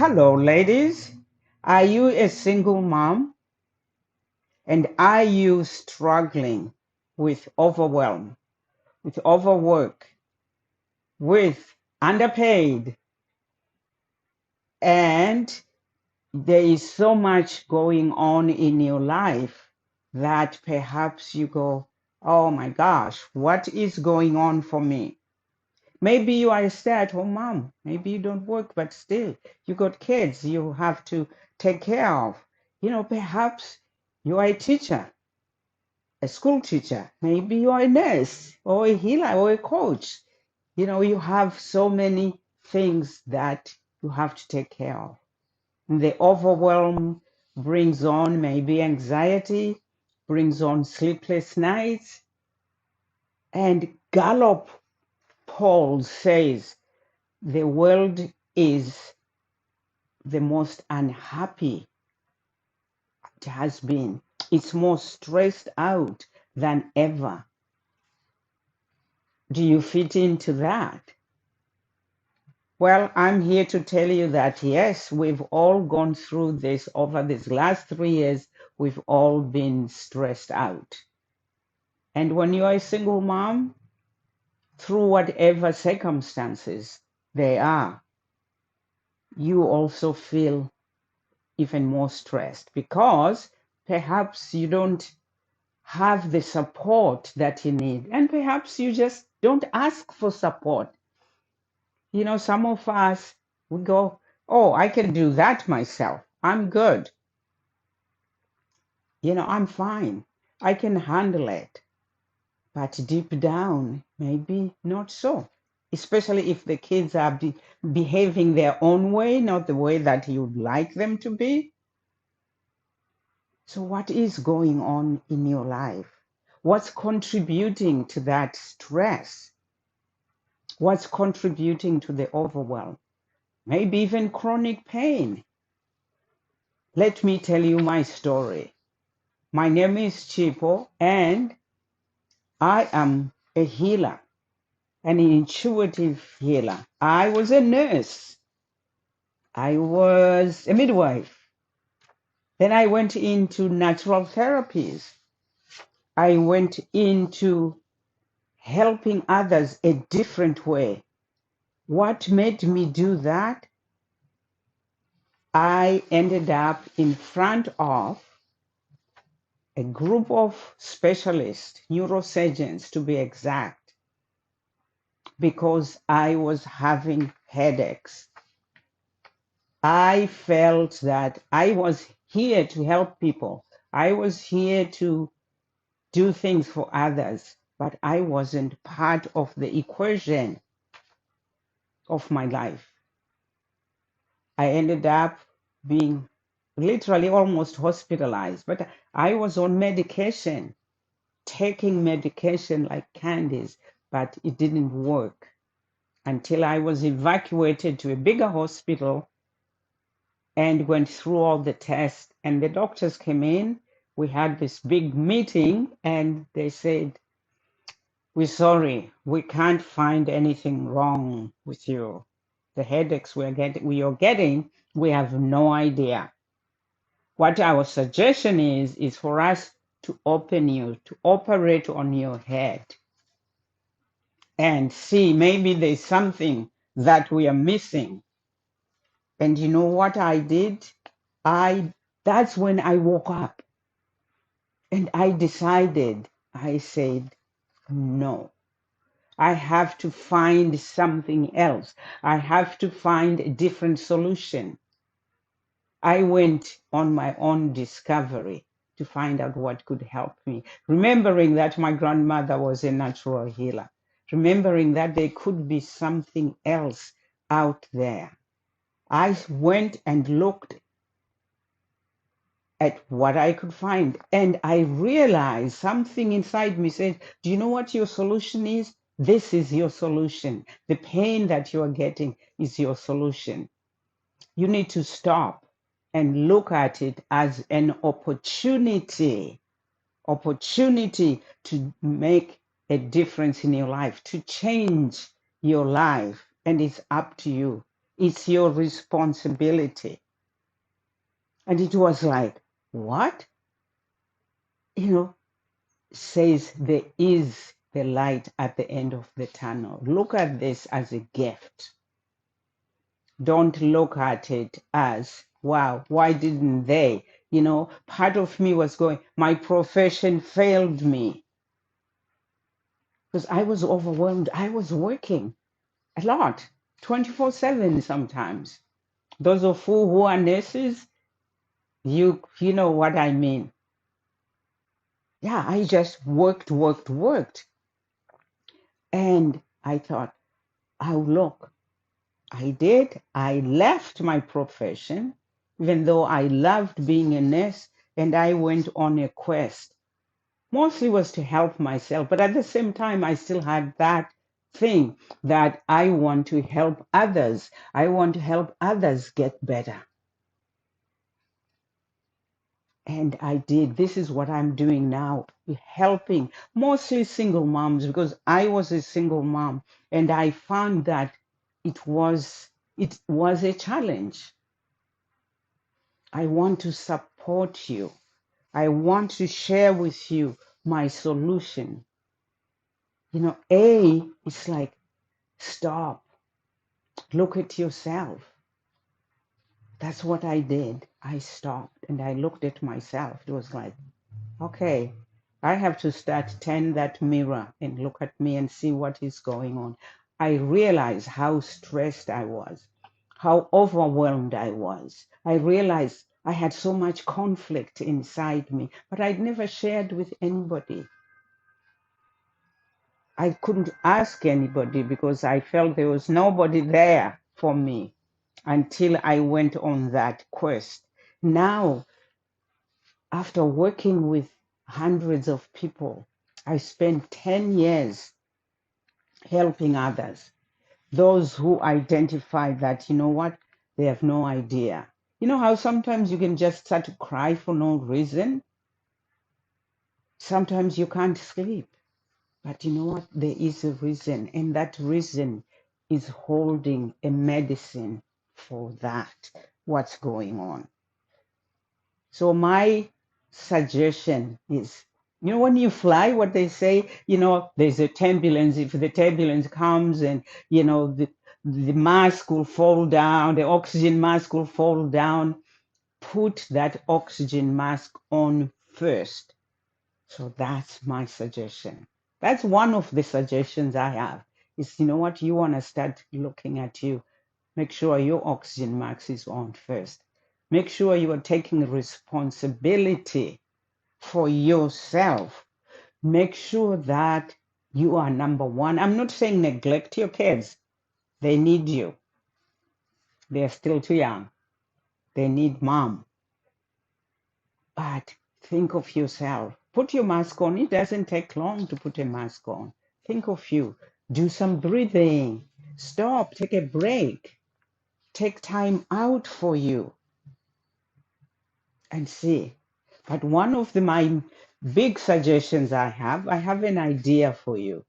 Hello, ladies. Are you a single mom? And are you struggling with overwhelm, with overwork, with underpaid? And there is so much going on in your life that perhaps you go, oh my gosh, what is going on for me? Maybe you are a stay-at-home mom. Maybe you don't work, but still, you got kids you have to take care of. Perhaps you are a teacher, a school teacher. Maybe you are a nurse or a healer or a coach. You have so many things that you have to take care of. And the overwhelm brings on maybe anxiety, brings on sleepless nights. And Gallup poll says the world is the most unhappy it has been. It's more stressed out than ever. Do you fit into that? Well, I'm here to tell you that yes, we've all gone through this over these last 3 years. We've all been stressed out. And when you're a single mom, through whatever circumstances they are, you also feel even more stressed because perhaps you don't have the support that you need. And perhaps you just don't ask for support. Some of us, we go, oh, I can do that myself. I'm good. I'm fine. I can handle it. But deep down, maybe not so. Especially if the kids are behaving their own way, not the way that you'd like them to be. So what is going on in your life? What's contributing to that stress? What's contributing to the overwhelm? Maybe even chronic pain. Let me tell you my story. My name is Chipo, and I am a healer, an intuitive healer. I was a nurse. I was a midwife. Then I went into natural therapies. I went into helping others a different way. What made me do that? I ended up in front of a group of specialists, neurosurgeons to be exact, because I was having headaches. I felt that I was here to help people. I was here to do things for others, but I wasn't part of the equation of my life. I ended up being literally almost hospitalized, but I was on medication, taking medication like candies, but it didn't work until I was evacuated to a bigger hospital and went through all the tests. And the doctors came in. We had this big meeting and they said, we're sorry, we can't find anything wrong with you. The headaches we are getting, we have no idea. What our suggestion is for us to open you, to operate on your head and see maybe there's something that we are missing. And you know what I did? That's when I woke up and I decided, I said, no. I have to find something else. I have to find a different solution. I went on my own discovery to find out what could help me, remembering that my grandmother was a natural healer, remembering that there could be something else out there. I went and looked at what I could find, and I realized something inside me said, do you know what your solution is? This is your solution. The pain that you are getting is your solution. You need to stop and look at it as an opportunity to make a difference in your life, to change your life. And it's up to you. It's your responsibility. And it was like, what? You know, says there is the light at the end of the tunnel. Look at this as a gift. Don't look at it as, wow, why didn't they? You know, part of me was going, my profession failed me because I was overwhelmed. I was working a lot, 24/7 sometimes. Those of you who are nurses, you know what I mean. Yeah, I just worked. And I thought, oh, look, I did. I left my profession, even though I loved being a nurse, and I went on a quest. Mostly was to help myself, but at the same time, I still had that thing that I want to help others. I want to help others get better. And I did. This is what I'm doing now, helping mostly single moms, because I was a single mom and I found that it was a challenge. I want to support you. I want to share with you my solution. You know, it's like, stop, look at yourself. That's what I did. I stopped and I looked at myself. It was like, okay, I have to start turn that mirror and look at me and see what is going on. I realized how stressed I was, how overwhelmed I was. I realized I had so much conflict inside me, but I'd never shared with anybody. I couldn't ask anybody because I felt there was nobody there for me until I went on that quest. Now, after working with hundreds of people, I spent 10 years helping others, those who identify that, you know what, they have no idea. You know how sometimes you can just start to cry for no reason? Sometimes you can't sleep. But you know what? There is a reason, and that reason is holding a medicine for that, what's going on. So my suggestion is, you know, when you fly, what they say, you know, there's a turbulence. If the turbulence comes and, you know, the mask will fall down, the oxygen mask will fall down, put that oxygen mask on first. So that's my suggestion. That's one of the suggestions I have is, you know what, you want to start looking at you. Make sure your oxygen mask is on first. Make sure you are taking responsibility for yourself. Make sure that you are number one. I'm not saying neglect your kids. They need you. They're still too young. They need mom. But think of yourself. Put your mask on. It doesn't take long to put a mask on. Think of you. Do some breathing. Stop. Take a break. Take time out for you and see. But one of my big suggestions I have an idea for you.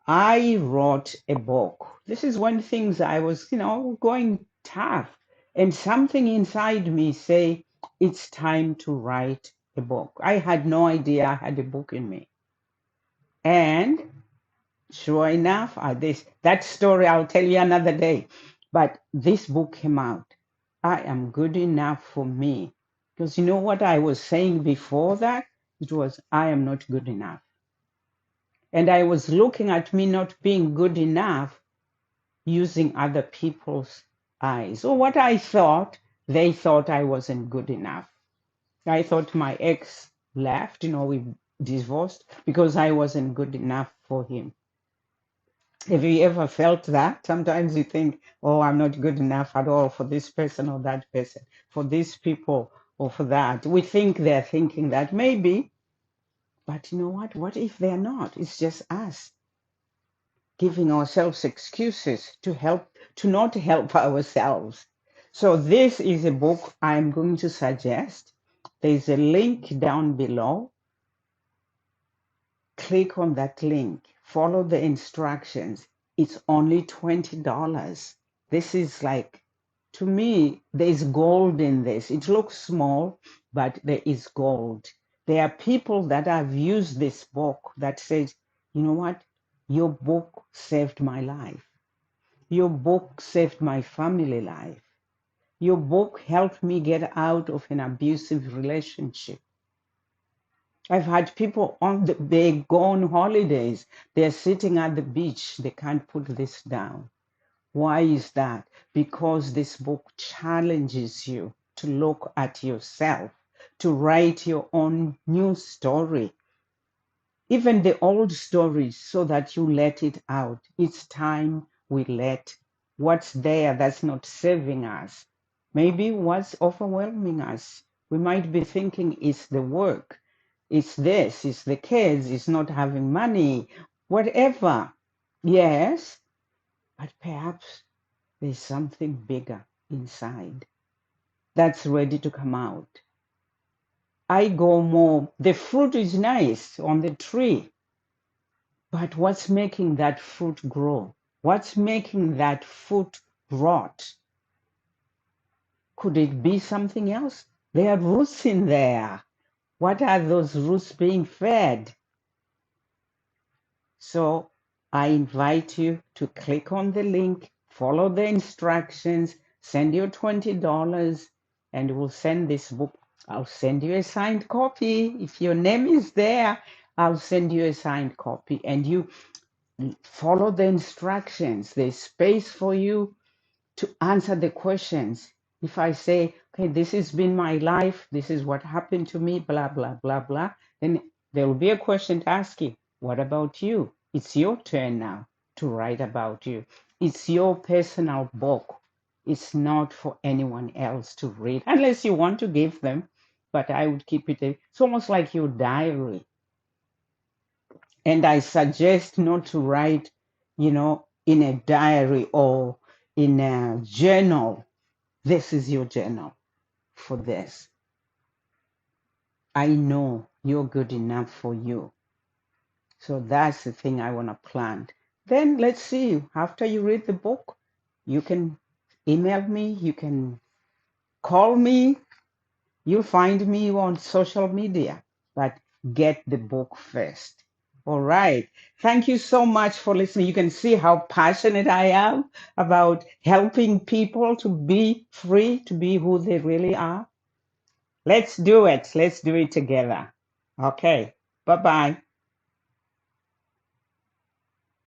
I wrote a book. This is when things I was, you know, going tough. And something inside me say, it's time to write a book. I had no idea I had a book in me. And sure enough, that story I'll tell you another day. But this book came out. I am good enough for me. Because you know what I was saying before that? It was, I am not good enough. And I was looking at me not being good enough using other people's eyes. Or what I thought, they thought I wasn't good enough. I thought my ex left, you know, we divorced because I wasn't good enough for him. Have you ever felt that? Sometimes you think, oh, I'm not good enough at all for this person or that person, for these people or for that. We think they're thinking that maybe, but you know what? What if they're not? It's just us giving ourselves excuses to not help ourselves. So this is a book I'm going to suggest. There's a link down below. Click on that link. Follow the instructions. It's only $20. This is like, to me, there's gold in this. It looks small, but there is gold. There are people that have used this book that says, you know what? Your book saved my life. Your book saved my family life. Your book helped me get out of an abusive relationship. I've had people they go on holidays, they're sitting at the beach, they can't put this down. Why is that? Because this book challenges you to look at yourself, to write your own new story, even the old stories, so that you let it out. It's time we let what's there that's not serving us. Maybe what's overwhelming us. We might be thinking it's the work, it's this, it's the kids, it's not having money, whatever. Yes, but perhaps there's something bigger inside that's ready to come out. I go more, the fruit is nice on the tree, but what's making that fruit grow? What's making that fruit rot? Could it be something else? There are roots in there. What are those roots being fed? So I invite you to click on the link, follow the instructions, send your $20, and we'll send this book. I'll send you a signed copy. If your name is there, I'll send you a signed copy, and you follow the instructions. There's space for you to answer the questions. If I say, okay, this has been my life, this is what happened to me, blah, blah, blah, blah, then there will be a question to ask you. What about you? It's your turn now to write about you. It's your personal book. It's not for anyone else to read, unless you want to give them. But I would keep it, it's almost like your diary. And I suggest not to write, in a diary or in a journal. This is your journal for this. I know you're good enough for you. So that's the thing I want to plant. Then let's see, after you read the book, you can email me, you can call me, you'll find me on social media, but get the book first. All right. Thank you so much for listening. You can see how passionate I am about helping people to be free, to be who they really are. Let's do it. Let's do it together. Okay. Bye-bye.